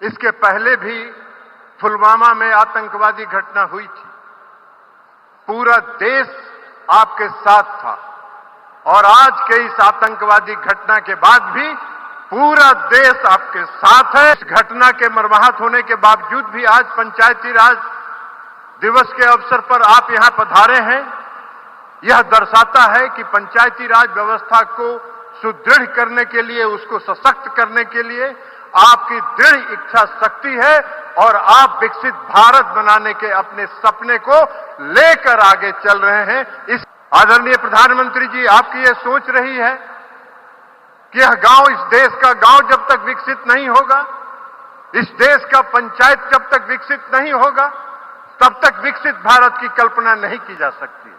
इसके पहले भी पुलवामा में आतंकवादी घटना हुई थी। पूरा देश आपके साथ था और आज के इस आतंकवादी घटना के बाद भी पूरा देश आपके साथ है। इस घटना के मर्माहत होने के बावजूद भी आज पंचायती राज दिवस के अवसर पर आप यहां पधारे हैं। यह दर्शाता है कि पंचायती राज व्यवस्था को सुदृढ़ करने के लिए, उसको सशक्त करने के लिए आपकी दृढ़ इच्छा शक्ति है और आप विकसित भारत बनाने के अपने सपने को लेकर आगे चल रहे हैं। इस आदरणीय प्रधानमंत्री जी, आपकी यह सोच रही है कि यह गांव, इस देश का गांव जब तक विकसित नहीं होगा, इस देश का पंचायत जब तक विकसित नहीं होगा, तब तक विकसित भारत की कल्पना नहीं की जा सकती।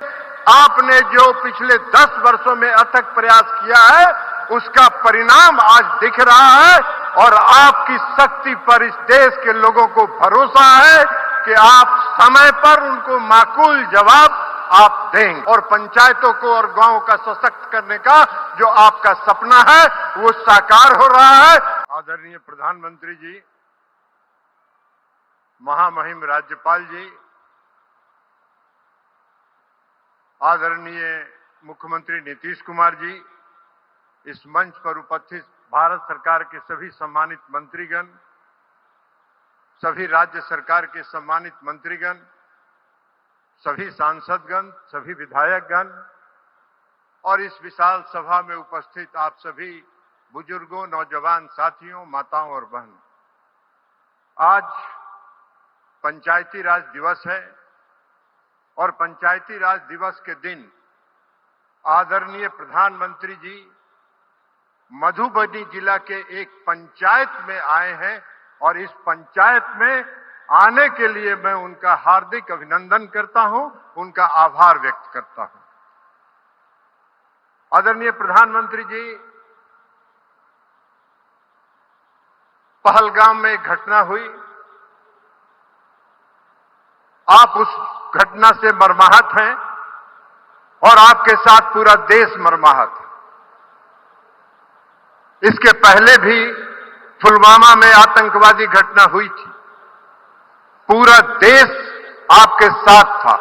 आपने जो पिछले 10 वर्षों में अथक प्रयास किया है, उसका परिणाम आज दिख रहा है और आपकी शक्ति पर इस देश के लोगों को भरोसा है कि आप समय पर उनको माकूल जवाब आप देंगे और पंचायतों को और गांवों का सशक्त करने का जो आपका सपना है वो साकार हो रहा है। आदरणीय प्रधानमंत्री जी, महामहिम राज्यपाल जी, आदरणीय मुख्यमंत्री नीतीश कुमार जी, इस मंच पर उपस्थित भारत सरकार के सभी सम्मानित मंत्रीगण, सभी राज्य सरकार के सम्मानित मंत्रीगण, सभी सांसदगण, सभी विधायकगण और इस विशाल सभा में उपस्थित आप सभी बुजुर्गों, नौजवान साथियों, माताओं और बहनों, आज पंचायती राज दिवस है और पंचायती राज दिवस के दिन आदरणीय प्रधानमंत्री जी मधुबनी जिला के एक पंचायत में आए हैं और इस पंचायत में आने के लिए मैं उनका हार्दिक अभिनंदन करता हूं, उनका आभार व्यक्त करता हूं। आदरणीय प्रधानमंत्री जी, पहलगाम में एक घटना हुई, आप उस घटना से मर्माहत हैं और आपके साथ पूरा देश मर्माहत है। इसके पहले भी पुलवामा में आतंकवादी घटना हुई थी। पूरा देश आपके साथ था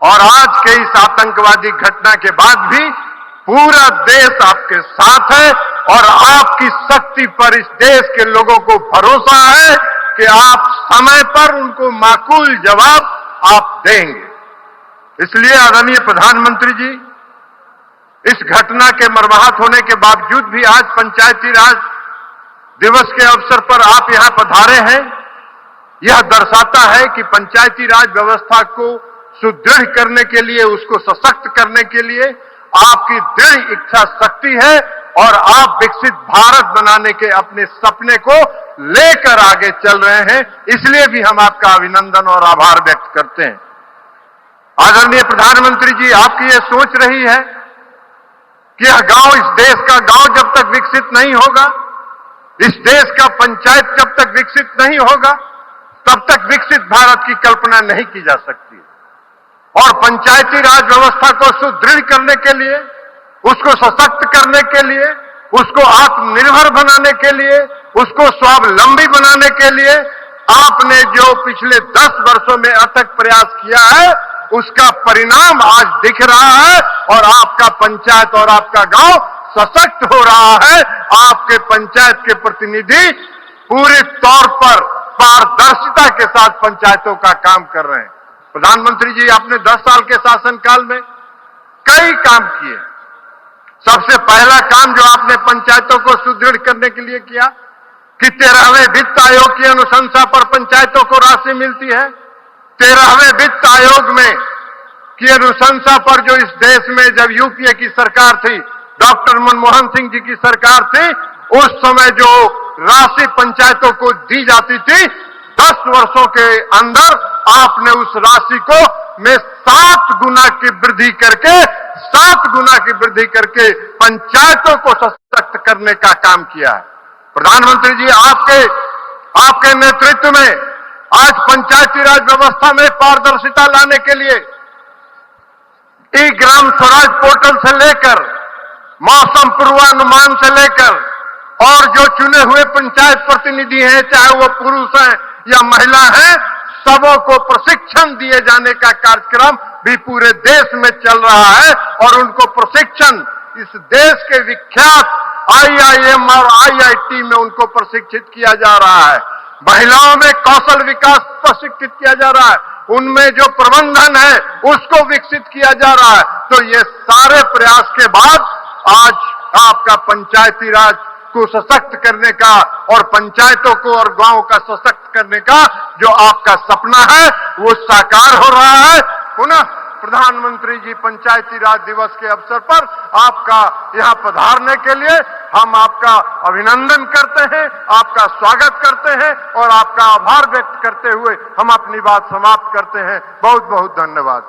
और आज के इस आतंकवादी घटना के बाद भी पूरा देश आपके साथ है और आपकी शक्ति पर इस देश के लोगों को भरोसा है कि आप समय पर उनको माकूल जवाब आप देंगे। इसलिए आदरणीय प्रधानमंत्री जी, इस घटना के मर्माहत होने के बावजूद भी आज पंचायती राज दिवस के अवसर पर आप यहां पधारे हैं। यह दर्शाता है कि पंचायती राज व्यवस्था को सुदृढ़ करने के लिए, उसको सशक्त करने के लिए आपकी दृढ़ इच्छा शक्ति है और आप विकसित भारत बनाने के अपने सपने को लेकर आगे चल रहे हैं। इसलिए भी हम आपका अभिनंदन और आभार व्यक्त करते हैं। आदरणीय प्रधानमंत्री जी, आपकी यह सोच रही है कि यह गांव, इस देश का गांव जब तक विकसित नहीं होगा, इस देश का पंचायत जब तक विकसित नहीं होगा, तब तक विकसित भारत की कल्पना नहीं की जा सकती। और पंचायती राज व्यवस्था को सुदृढ़ करने के लिए, उसको सशक्त करने के लिए, उसको आत्मनिर्भर बनाने के लिए, उसको स्वावलंबी बनाने के लिए आपने जो पिछले 10 वर्षों में अथक प्रयास किया है, उसका परिणाम आज दिख रहा है और आपका पंचायत और आपका गांव सशक्त हो रहा है। आपके पंचायत के प्रतिनिधि पूरे तौर पर पारदर्शिता के साथ पंचायतों का काम कर रहे हैं। प्रधानमंत्री जी, आपने 10 साल के शासनकाल में कई काम किए। सबसे पहला काम जो आपने पंचायतों को सुदृढ़ करने के लिए किया कि 13वें वित्त आयोग की अनुशंसा पर पंचायतों को राशि मिलती है। 13वें वित्त आयोग में की अनुशंसा पर जो इस देश में जब यूपीए की सरकार थी, डॉक्टर मनमोहन सिंह जी की सरकार थी, उस समय जो राशि पंचायतों को दी जाती थी, 10 वर्षों के अंदर आपने उस राशि को में 7 गुना की वृद्धि करके पंचायतों को सशक्त करने का काम किया है। प्रधानमंत्री जी, आपके नेतृत्व में आज पंचायती राज व्यवस्था में पारदर्शिता लाने के लिए ई ग्राम स्वराज पोर्टल से लेकर, मौसम पूर्वानुमान से लेकर और जो चुने हुए पंचायत प्रतिनिधि हैं, चाहे वो पुरुष हैं या महिला हैं, सबों को प्रशिक्षण दिए जाने का कार्यक्रम भी पूरे देश में चल रहा है और उनको प्रशिक्षण इस देश के विख्यात IIM और IIT में उनको प्रशिक्षित किया जा रहा है। महिलाओं में कौशल विकास प्रशिक्षित किया जा रहा है, उनमें जो प्रबंधन है उसको विकसित किया जा रहा है। तो ये सारे प्रयास के बाद आज आपका पंचायती राज को सशक्त करने का और पंचायतों को और गांव का सशक्त करने का जो आपका सपना है वो साकार हो रहा है। पुनः प्रधानमंत्री जी पंचायती राज दिवस के अवसर पर आपका यहां पधारने के लिए हम आपका अभिनंदन करते हैं, आपका स्वागत करते हैं और आपका आभार व्यक्त करते हुए हम अपनी बात समाप्त करते हैं। बहुत बहुत धन्यवाद।